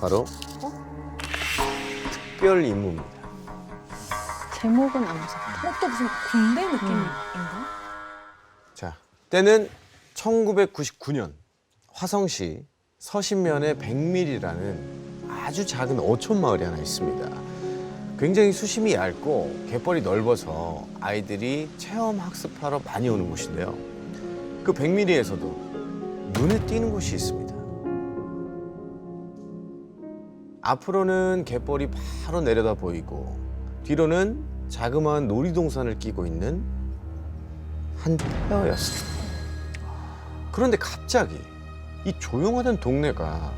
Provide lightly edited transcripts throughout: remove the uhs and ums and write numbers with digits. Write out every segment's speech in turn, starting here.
바로 특별 임무입니다. 제목은 안 무섭다. 또 무슨 군대 느낌인가? 자, 때는 1999년 화성시 서신면에 백밀이라는 아주 작은 어촌 마을이 하나 있습니다. 굉장히 수심이 얇고 갯벌이 넓어서 아이들이 체험 학습하러 많이 오는 곳인데요. 그 백밀리에서도 눈에 띄는 곳이 있습니다. 앞으로는 갯벌이 바로 내려다 보이고 뒤로는 자그마한 놀이동산을 끼고 있는 한 폐허였습니다. 그런데 갑자기 이 조용하던 동네가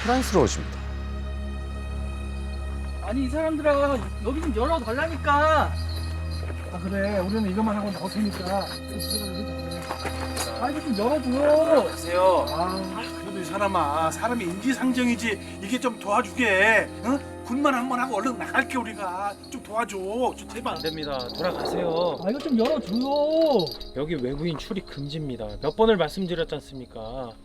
소란스러워집니다. 아니 이 사람들아 여기 좀 열어달라니까. 아 그래 우리는 이것만 하고 나올 테니까. 아 이거 좀 열어줘. 하세요. 아 그래도 이 사람아, 사람이 인지상정이지 이게 좀 도와주게. 응? 군만 한 번 하고 얼른 나갈게 우리가. 좀 도와줘. 좀 제발. 안 됩니다. 돌아가세요. 아 이거 좀 열어줘요. 여기 외부인 출입 금지입니다. 몇 번을 말씀드렸지 않습니까?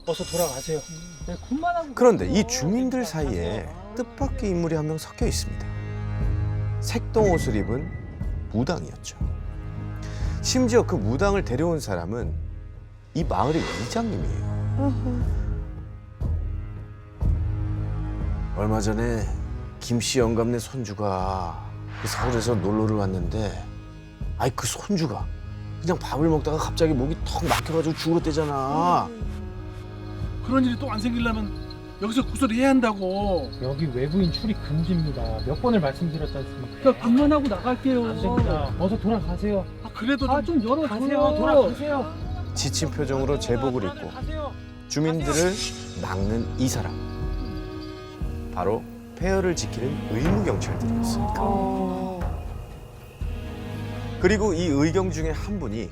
어서 돌아가세요. 내 군만 하고. 그런데 이 주민들 사이에 뜻밖의 인물이 한 명 섞여 있습니다. 색동 옷을 입은 무당이었죠. 심지어 그 무당을 데려온 사람은 이 마을의 이장님이에요. 얼마 전에 김씨 영감네 손주가 그 서울에서 놀러를 왔는데 아이 그 손주가 그냥 밥을 먹다가 갑자기 목이 턱 막혀가지고 죽었대잖아. 그런 일이 또 안 생기려면 여기서 구설을 해야 한다고. 여기 외부인 출입 금지입니다. 몇 번을 말씀드렸지 않습니까? 그러니까 군만 하고 나갈게요. 안 됩니다. 어서 돌아가세요. 아, 그래도 아 좀 열어줘요. 가세요. 돌아가세요. 지친 표정으로 제복을 입고 가세요. 주민들을 막는 이 사람. 바로 폐허를 지키는 의무경찰들이었습니다. 그리고 이 의경 중에 한 분이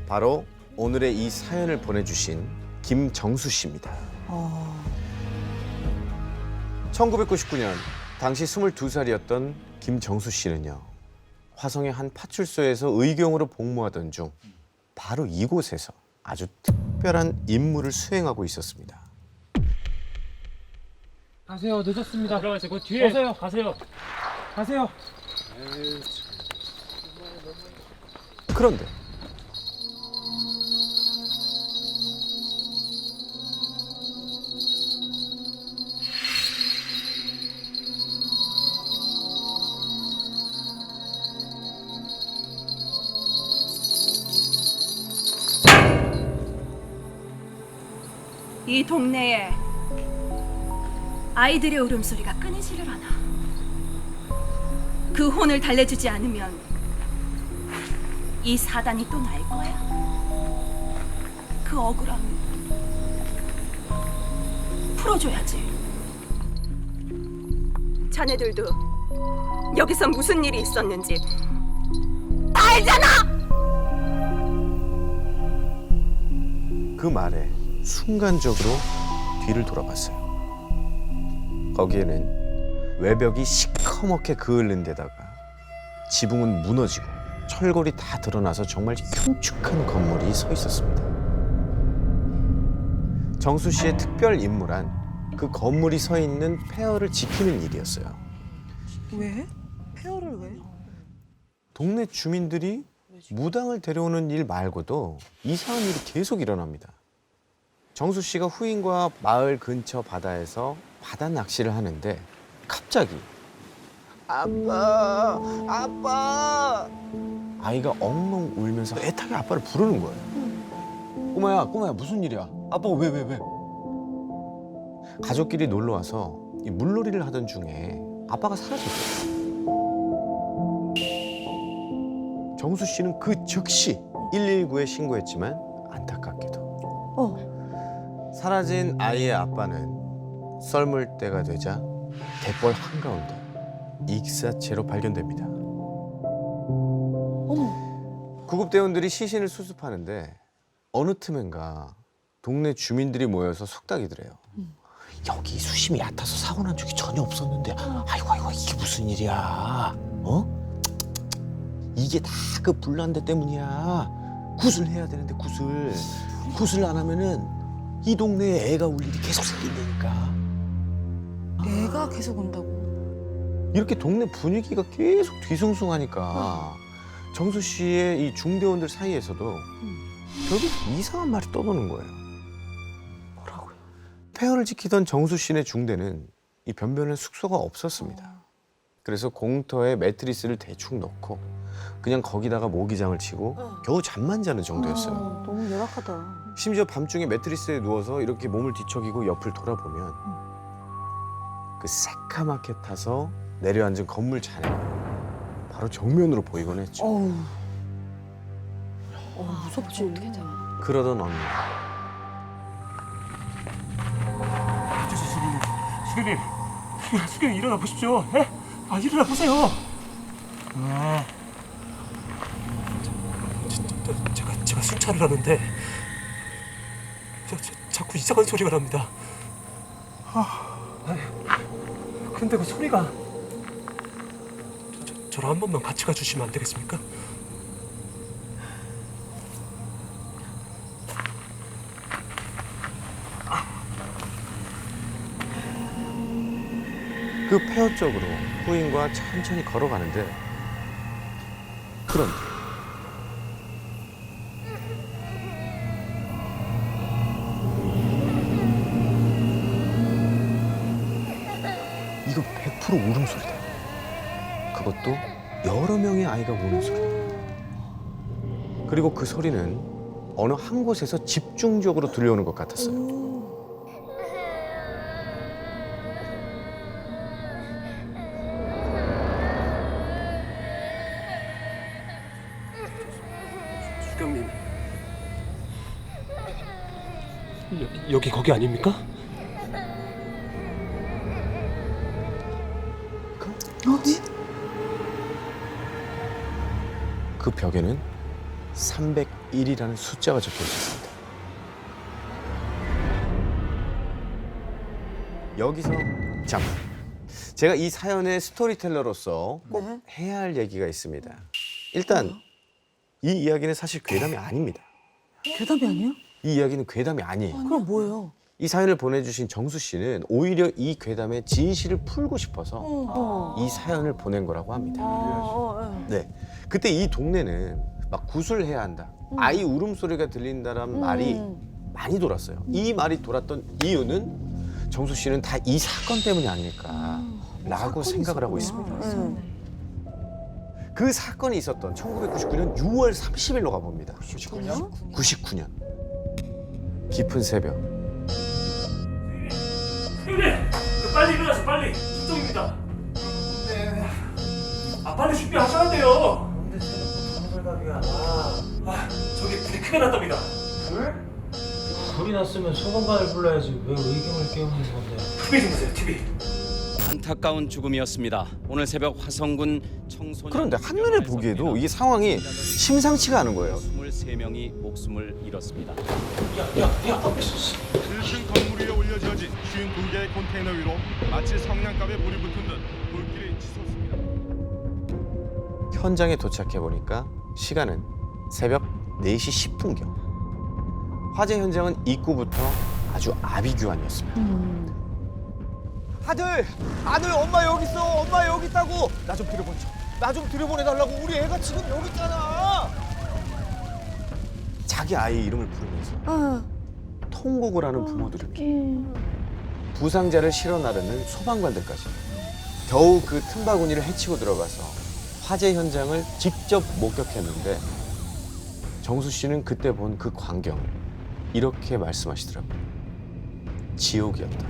바로 오늘의 이 사연을 보내주신 김정수 씨입니다. 1999년 당시 22살이었던 김정수 씨는요. 화성의 한 파출소에서 의경으로 복무하던 중 바로 이곳에서 아주 특별한 임무를 수행하고 있었습니다. 가세요. 늦었습니다. 들어가세요. 그 뒤에. 오세요. 가세요. 가세요. 그런데 이 동네에 아이들의 울음소리가 끊이지를 않아. 그 혼을 달래주지 않으면 이 사단이 또 날 거야. 그 억울함 풀어줘야지. 자네들도 여기서 무슨 일이 있었는지 알잖아. 그 말에 순간적으로 뒤를 돌아봤어요. 거기에는 외벽이 시커멓게 그을린 데다가 지붕은 무너지고 철골이 다 드러나서 정말 흉측한 건물이 서 있었습니다. 정수 씨의 특별 임무란 그 건물이 서 있는 폐허를 지키는 일이었어요. 왜? 폐허를 왜? 동네 주민들이 무당을 데려오는 일 말고도 이상한 일이 계속 일어납니다. 정수 씨가 후임과 마을 근처 바다에서 바다 낚시를 하는데 갑자기 아빠, 아빠 아이가 엉엉 울면서 애타게 아빠를 부르는 거예요. 꼬마야 무슨 일이야? 아빠가 왜? 가족끼리 놀러 와서 이 물놀이를 하던 중에 아빠가 사라졌어요. 정수 씨는 그 즉시 119에 신고했지만 안타깝게도 사라진 아이의 아빠는 썰물 때가 되자 갯벌 한가운데 익사체로 발견됩니다. 구급대원들이 시신을 수습하는데 어느 틈엔가 동네 주민들이 모여서 속닥이더래요. 여기 수심이 얕아서 사고 난 적이 전혀 없었는데 아이고 이게 무슨 일이야? 어? 이게 다 그 불난데 때문이야. 구슬해야 되는데 구슬 안 하면은 이 동네에 애가 울 일이 계속 생긴다니까. 비가 계속 온다고. 이렇게 동네 분위기가 계속 뒤숭숭하니까 정수 씨의 이 중대원들 사이에서도 결국 이상한 말이 떠도는 거예요. 뭐라고요? 폐허를 지키던 정수 씨네 중대는 이 변변할 숙소가 없었습니다. 그래서 공터에 매트리스를 대충 넣고 그냥 거기다가 모기장을 치고 겨우 잠만 자는 정도였어요. 너무 열악하다. 심지어 밤중에 매트리스에 누워서 이렇게 몸을 뒤척이고 옆을 돌아보면 그 새까맣게 타서 내려앉은 건물 잔해가 바로 정면으로 보이곤 했죠. 어우. 무섭지. 어떻게 돼? 그러던 어느 날 수경님, 수경님 일어나 보십시오. 예? 아 일어나 보세요. 제가 순찰을 하는데 자꾸 이상한 소리가 납니다. 근데 그 소리가 저랑 한 번만 같이 가주시면 안 되겠습니까? 그 폐허 쪽으로 후임과 천천히 걸어가는데 그런데 이거 100% 울음소리다. 그것도 여러 명의 아이가 우는 소리. 그리고 그 소리는 어느 한 곳에서 집중적으로 들려오는 것 같았어요. 수경님, 여기 거기 아닙니까? 어디? 그 벽에는 301이라는 숫자가 적혀 있었습니다. 여기서 잠깐. 제가 이 사연의 스토리텔러로서 꼭 해야 할 얘기가 있습니다. 일단 이 이야기는 사실 괴담이 아닙니다. 괴담이 아니야? 이 이야기는 괴담이 아니에요. 그럼 뭐예요? 이 사연을 보내주신 정수 씨는 오히려 이 괴담의 진실을 풀고 싶어서 이 사연을 보낸 거라고 합니다. 네, 그때 이 동네는 막 구술해야 한다, 아이 울음소리가 들린다란 말이 많이 돌았어요. 이 말이 돌았던 이유는 정수 씨는 다 이 사건 때문이 아닐까라고 생각을 하고 있습니다. 그 사건이 있었던 1999년 6월 30일로 가봅니다. 99년. 깊은 새벽. 수경님, 빨리 일어나서 빨리 출동입니다. 네. 아 빨리 준비하셔야 돼요. 근데 새벽부터 저기 불이 크게 났답니다. 불? 불이 났으면 소방관을 불러야지 왜 의경을 깨우는 건데? TV 좀 보세요, TV. 안타까운 죽음이었습니다. 오늘 새벽 화성군 청소년 그런데 한눈에 보기에도 이 상황이 심상치가 않은 거예요. 23명이 목숨을 잃었습니다. 1층 건물 위에 올려지어진 52개의 컨테이너 위로 마치 성냥갑에 불이 붙은 듯 불길이 치솟습니다. 현장에 도착해 보니까 시간은 새벽 4시 10분경. 화재 현장은 입구부터 아주 아비규환이었습니다. 아들, 엄마 여기 있어. 엄마 여기 있다고. 나 좀 들여보내줘. 나 좀 들여보내달라고. 우리 애가 지금 여기 있잖아. 자기 아이 이름을 부르면서 통곡을 하는 부모들입니다. 부상자를 실어 나르는 소방관들까지. 겨우 그 틈바구니를 헤치고 들어가서 화재 현장을 직접 목격했는데 정수 씨는 그때 본 그 광경을 이렇게 말씀하시더라고요. 지옥이었다.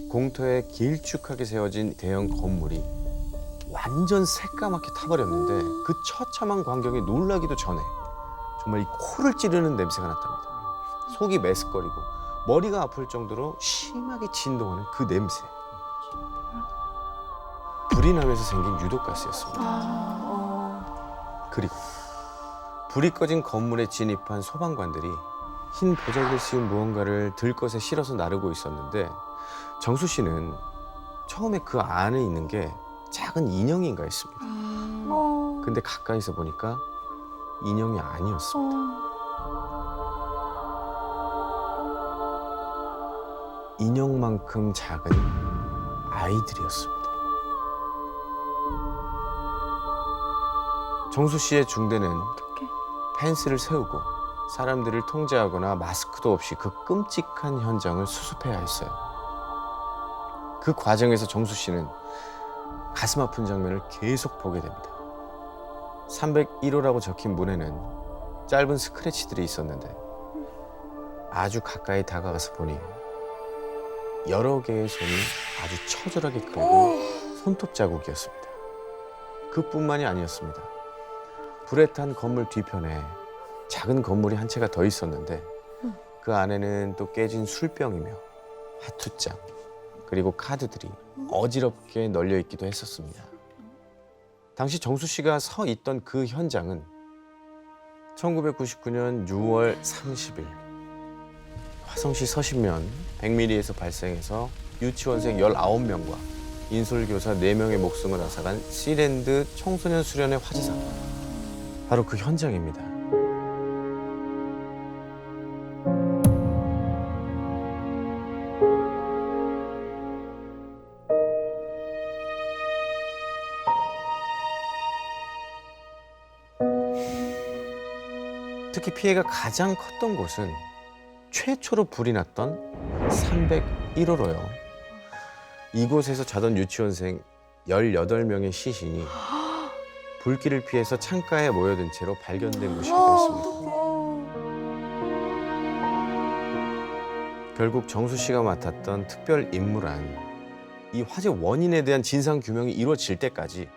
공터에 길쭉하게 세워진 대형 건물이 완전 새까맣게 타버렸는데 그 처참한 광경에 놀라기도 전에 정말 이 코를 찌르는 냄새가 났답니다. 속이 메스꺼리고 머리가 아플 정도로 심하게 진동하는 그 냄새. 불이 나면서 생긴 유독가스였습니다. 그리고 불이 꺼진 건물에 진입한 소방관들이 흰 보자기를 씌운 무언가를 들것에 실어서 나르고 있었는데 정수 씨는 처음에 그 안에 있는 게 작은 인형인가 했습니다. 근데 가까이서 보니까 인형이 아니었습니다. 인형만큼 작은 아이들이었습니다. 정수 씨의 중대는 펜스를 세우고 사람들을 통제하거나 마스크도 없이 그 끔찍한 현장을 수습해야 했어요. 그 과정에서 정수 씨는 가슴 아픈 장면을 계속 보게 됩니다. 301호라고 적힌 문에는 짧은 스크래치들이 있었는데 아주 가까이 다가가서 보니 여러 개의 손이 아주 처절하게 긁은 손톱 자국이었습니다. 그뿐만이 아니었습니다. 불에 탄 건물 뒤편에 작은 건물이 한 채가 더 있었는데 그 안에는 또 깨진 술병이며 화투장 그리고 카드들이 어지럽게 널려 있기도 했었습니다. 당시 정수 씨가 서 있던 그 현장은 1999년 6월 30일 화성시 서신면 100mm에서 발생해서 유치원생 19명과 인솔교사 4명의 목숨을 앗아간 시랜드 청소년 수련회 화재 사건. 바로 그 현장입니다. 특히 피해가 가장 컸던 곳은 최초로 불이 났던 301호로요. 이곳에서 자던 유치원생 18명의 시신이 불길을 피해서 창가에 모여든 채로 발견된 곳이기도 했습니다. 결국 정수 씨가 맡았던 특별 임무란 이 화재 원인에 대한 진상 규명이 이루어질 때까지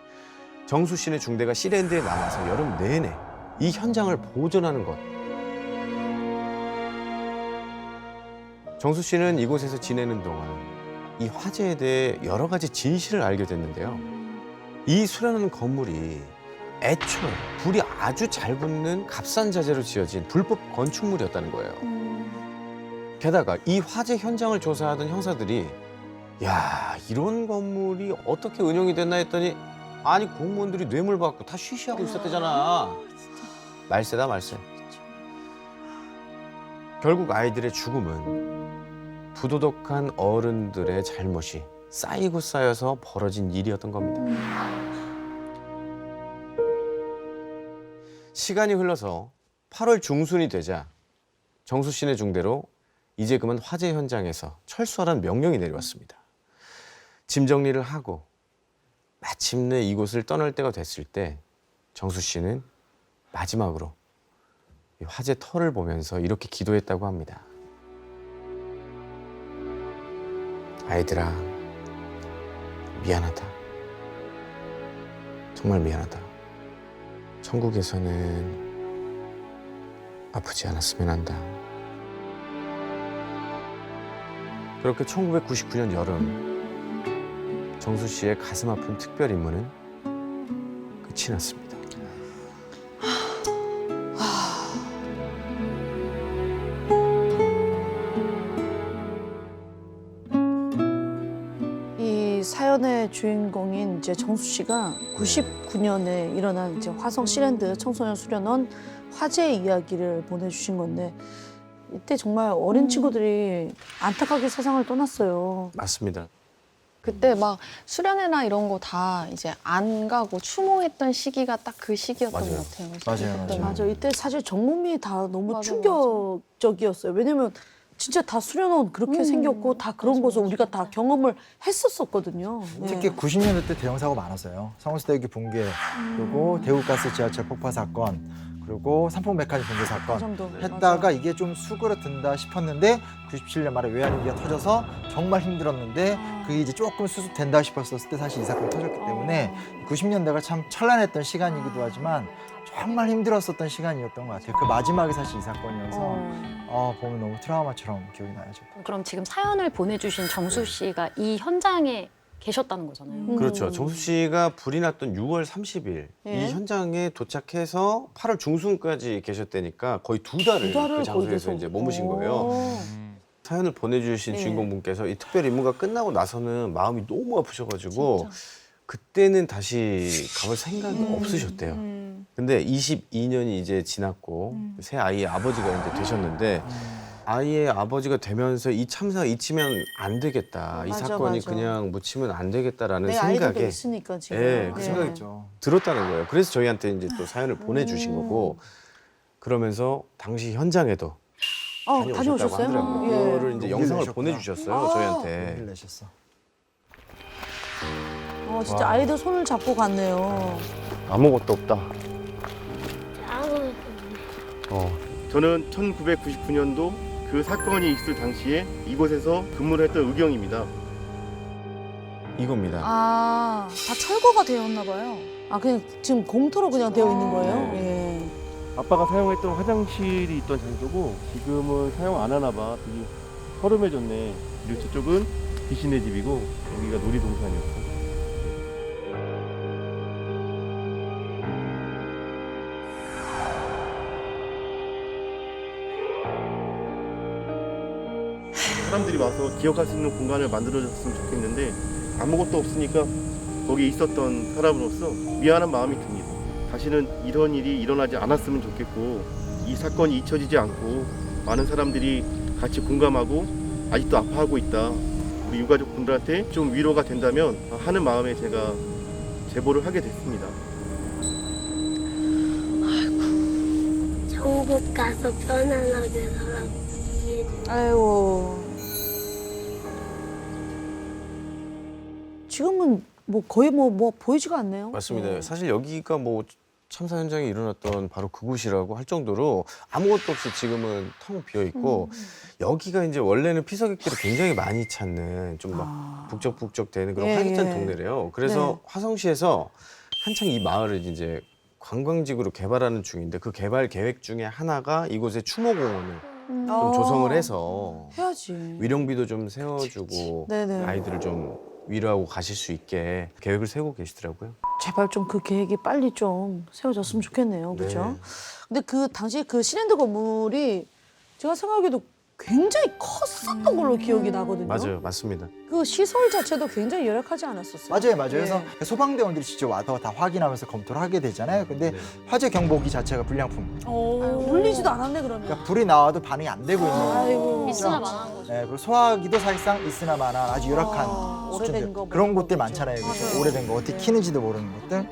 정수 씨네 중대가 시랜드에 남아서 여름 내내 이 현장을 보존하는 것. 정수 씨는 이곳에서 지내는 동안 이 화재에 대해 여러 가지 진실을 알게 됐는데요. 이 수련원 건물이 애초에 불이 아주 잘 붙는 값싼 자재로 지어진 불법 건축물이었다는 거예요. 게다가 이 화재 현장을 조사하던 형사들이 야, 이런 건물이 어떻게 운영이 됐나 했더니 아니 공무원들이 뇌물 받고 다 쉬쉬하고 있었대잖아. 말세다 말세. 결국 아이들의 죽음은 부도덕한 어른들의 잘못이 쌓이고 쌓여서 벌어진 일이었던 겁니다. 시간이 흘러서 8월 중순이 되자 정수 씨네 중대로 이제 그만 화재 현장에서 철수하라는 명령이 내려왔습니다. 짐 정리를 하고 마침내 이곳을 떠날 때가 됐을 때 정수 씨는 마지막으로 이 화재 터를 보면서 이렇게 기도했다고 합니다. 아이들아, 미안하다. 정말 미안하다. 천국에서는 아프지 않았으면 한다. 그렇게 1999년 여름 정수 씨의 가슴 아픈 특별 임무는 끝이 났습니다. 이 사연의 주인공인 이제 정수 씨가 99년에 일어난 이제 화성 시랜드 청소년 수련원 화재 이야기를 보내주신 건데 이때 정말 어린 친구들이 안타깝게 세상을 떠났어요. 맞습니다. 그때 막 수련회나 이런 거 다 이제 안 가고 추모했던 시기가 딱 그 시기였던 맞아요. 것 같아요. 맞아요, 그때 맞아요. 맞아, 이때 사실 전 국민이 다 너무 맞아, 충격적이었어요. 왜냐면 진짜 다 수련원 그렇게 생겼고 다 그런 맞아, 것을 맞아, 우리가 다 맞아. 경험을 했었었거든요. 네. 특히 90년대 때 대형 사고 많았어요. 성수대교 붕괴, 그리고 대구가스 지하철 폭파 사건, 그리고 삼풍백화점 붕괴 그 사건 정도. 했다가 맞아. 이게 좀 수그러든다 싶었는데 97년 말에 외환위기가 터져서 정말 힘들었는데 그게 이제 조금 수습된다 싶었을 때 사실 이 사건이 터졌기 때문에 90년대가 참 찬란했던 시간이기도 하지만 정말 힘들었었던 시간이었던 것 같아요. 그 마지막이 사실 이 사건이어서 보면 너무 트라우마처럼 기억이 나요. 저도. 그럼 지금 사연을 보내주신 정수 씨가 이 현장에 계셨다는 거잖아요. 그렇죠. 정수 씨가 불이 났던 6월 30일 예. 이 현장에 도착해서 8월 중순까지 계셨다니까 거의 두 달을 그 거의 장소에서 계속. 이제 머무신 거예요. 사연을 보내주신 예. 주인공분께서 이 특별 임무가 끝나고 나서는 마음이 너무 아프셔가지고 진짜. 그때는 다시 가볼 생각이 없으셨대요. 근데 22년이 이제 지났고 새 아이의 아버지가 이제 되셨는데 아이의 아버지가 되면서 이 참사가 잊히면 안 되겠다. 이 맞아, 사건이 맞아. 그냥 묻히면 안 되겠다라는 내 아이들도 생각에 있으니까 지금. 예, 그 예. 생각했죠. 들었다는 거예요. 그래서 저희한테 이제 또 사연을 보내주신 거고 그러면서 당시 현장에도 다녀오셨다고 다녀오셨어요? 하더라고요. 예. 그거를 이제 용기를 영상을 내셨구나. 보내주셨어요 저희한테. 용기를 내셨어. 진짜 아이들 손을 잡고 갔네요. 아무것도 없다. 저는 1999년도 그 사건이 있을 당시에 이곳에서 근무를 했던 의경입니다. 이겁니다. 다 철거가 되었나 봐요. 그냥 지금 공터로 그냥 되어 있는 거예요? 네. 예. 아빠가 사용했던 화장실이 있던 장소고 지금은 사용 안 하나 봐. 되게 허름해졌네. 그리고 저쪽은 귀신의 집이고 여기가 놀이동산이었고. 사람들이 와서 기억할 수 있는 공간을 만들어줬으면 좋겠는데 아무것도 없으니까 거기 있었던 사람으로서 미안한 마음이 듭니다. 다시는 이런 일이 일어나지 않았으면 좋겠고 이 사건이 잊혀지지 않고 많은 사람들이 같이 공감하고 아직도 아파하고 있다. 우리 유가족 분들한테 좀 위로가 된다면 하는 마음에 제가 제보를 하게 됐습니다. 천국 가서 편안하게 살라고 이해해주세요. 아이고. 지금은 뭐 거의 뭐 보이지가 않네요. 맞습니다. 예. 사실 여기가 뭐 참사 현장이 일어났던 바로 그곳이라고 할 정도로 아무것도 없이 지금은 텅 비어 있고 여기가 이제 원래는 피서객들이 굉장히 많이 찾는 좀 막 북적북적 되는 그런 예, 활기찬 예. 동네래요. 그래서 네. 화성시에서 한창 이 마을을 이제 관광지구로 개발하는 중인데 그 개발 계획 중에 하나가 이곳에 추모공원을 좀 조성을 해서 해야지. 위령비도 좀 세워주고 네네. 아이들을 좀 위로하고 가실 수 있게 계획을 세우고 계시더라고요. 제발 좀 그 계획이 빨리 좀 세워졌으면 좋겠네요. 그렇죠? 네. 근데 그 당시에 그 시랜드 건물이 제가 생각해도 굉장히 컸었던 걸로 기억이 나거든요. 맞아요, 맞습니다. 그 시설 자체도 굉장히 열악하지 않았었어요. 맞아요. 예. 그래서 소방대원들이 직접 와서 다 확인하면서 검토를 하게 되잖아요. 근데 네. 화재 경보기 자체가 불량품. 울리지도 않았네 그러면. 그러니까 불이 나와도 반응이 안 되고 있는 거예요. 아이고. 있으나 마나한 거죠. 네, 그리고 소화기도 사실상 있으나 마나 아주 열악한 오래된 수준들. 거 그런 뭐 곳들 그런 많잖아요. 거죠. 그렇죠? 맞아요. 오래된 거 어떻게 키는지도 모르는 것들.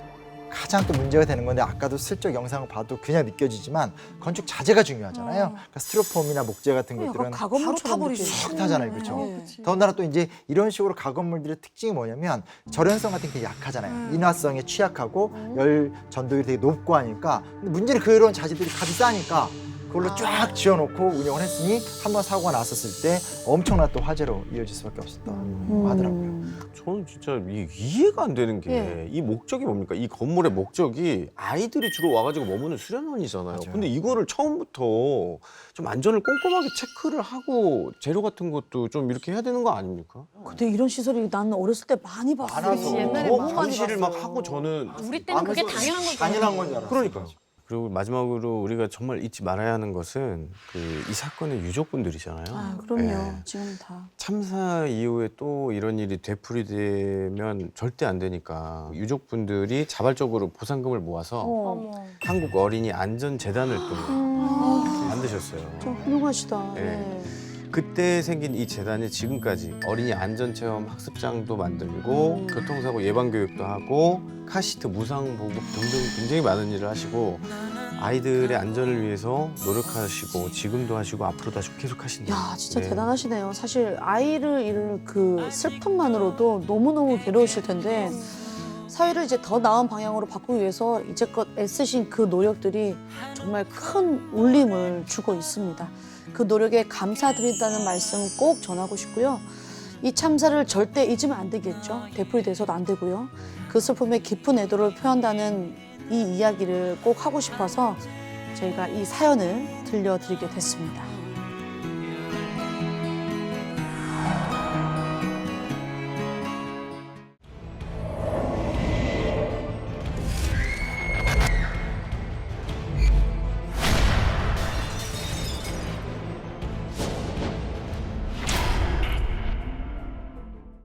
가장 또 문제가 되는 건데 아까도 슬쩍 영상을 봐도 그냥 느껴지지만 건축 자재가 중요하잖아요. 그러니까 스티로폼이나 목재 같은 약간 것들은 가건물처럼 쑥 느껴지죠. 타잖아요. 그렇죠? 예. 더군다나 또 이제 이런 식으로 가건물들의 특징이 뭐냐면 절연성 같은 게 약하잖아요. 인화성에 취약하고 열 전도율이 되게 높고 하니까 근데 문제는 그런 자재들이 값이 싸니까 그걸로 쫙 지어놓고 운영을 했으니 한번 사고가 났었을 때 엄청난 또 화재로 이어질 수밖에 없었다고 하더라고요. 저는 진짜 이해가 안 되는 게 이 목적이 뭡니까? 이 건물의 목적이 아이들이 주로 와가지고 머무는 수련원이잖아요. 맞아요. 근데 이거를 처음부터 좀 안전을 꼼꼼하게 체크를 하고 재료 같은 것도 좀 이렇게 해야 되는 거 아닙니까? 근데 이런 시설이 나는 어렸을 때 많이 봤어요. 많아서. 옛날에 더 너무 많이 감시를 막 봤어요. 하고 저는 우리 때는 그게 당연한 거죠. 당연한 건 줄 알았어요. 그러니까요. 그리고 마지막으로 우리가 정말 잊지 말아야 하는 것은 그 이 사건의 유족분들이잖아요. 그럼요. 예. 지금 다. 참사 이후에 또 이런 일이 되풀이되면 절대 안 되니까 유족분들이 자발적으로 보상금을 모아서 어머. 한국 어린이 안전재단을 또 만드셨어요. 좀 훌륭하시다. 예. 네. 그때 생긴 이 재단이 지금까지 어린이 안전체험 학습장도 만들고 교통사고 예방교육도 하고 카시트 무상보급 등등 굉장히 많은 일을 하시고 아이들의 안전을 위해서 노력하시고 지금도 하시고 앞으로도 하시고 계속 하신다. 야, 진짜 대단하시네요. 사실 아이를 잃을 그 슬픔만으로도 너무너무 괴로우실 텐데 사회를 이제 더 나은 방향으로 바꾸기 위해서 이제껏 애쓰신 그 노력들이 정말 큰 울림을 주고 있습니다. 그 노력에 감사드린다는 말씀 꼭 전하고 싶고요. 이 참사를 절대 잊으면 안 되겠죠. 되풀이돼서도 안 되고요. 그 슬픔의 깊은 애도를 표한다는 이 이야기를 꼭 하고 싶어서 저희가 이 사연을 들려드리게 됐습니다.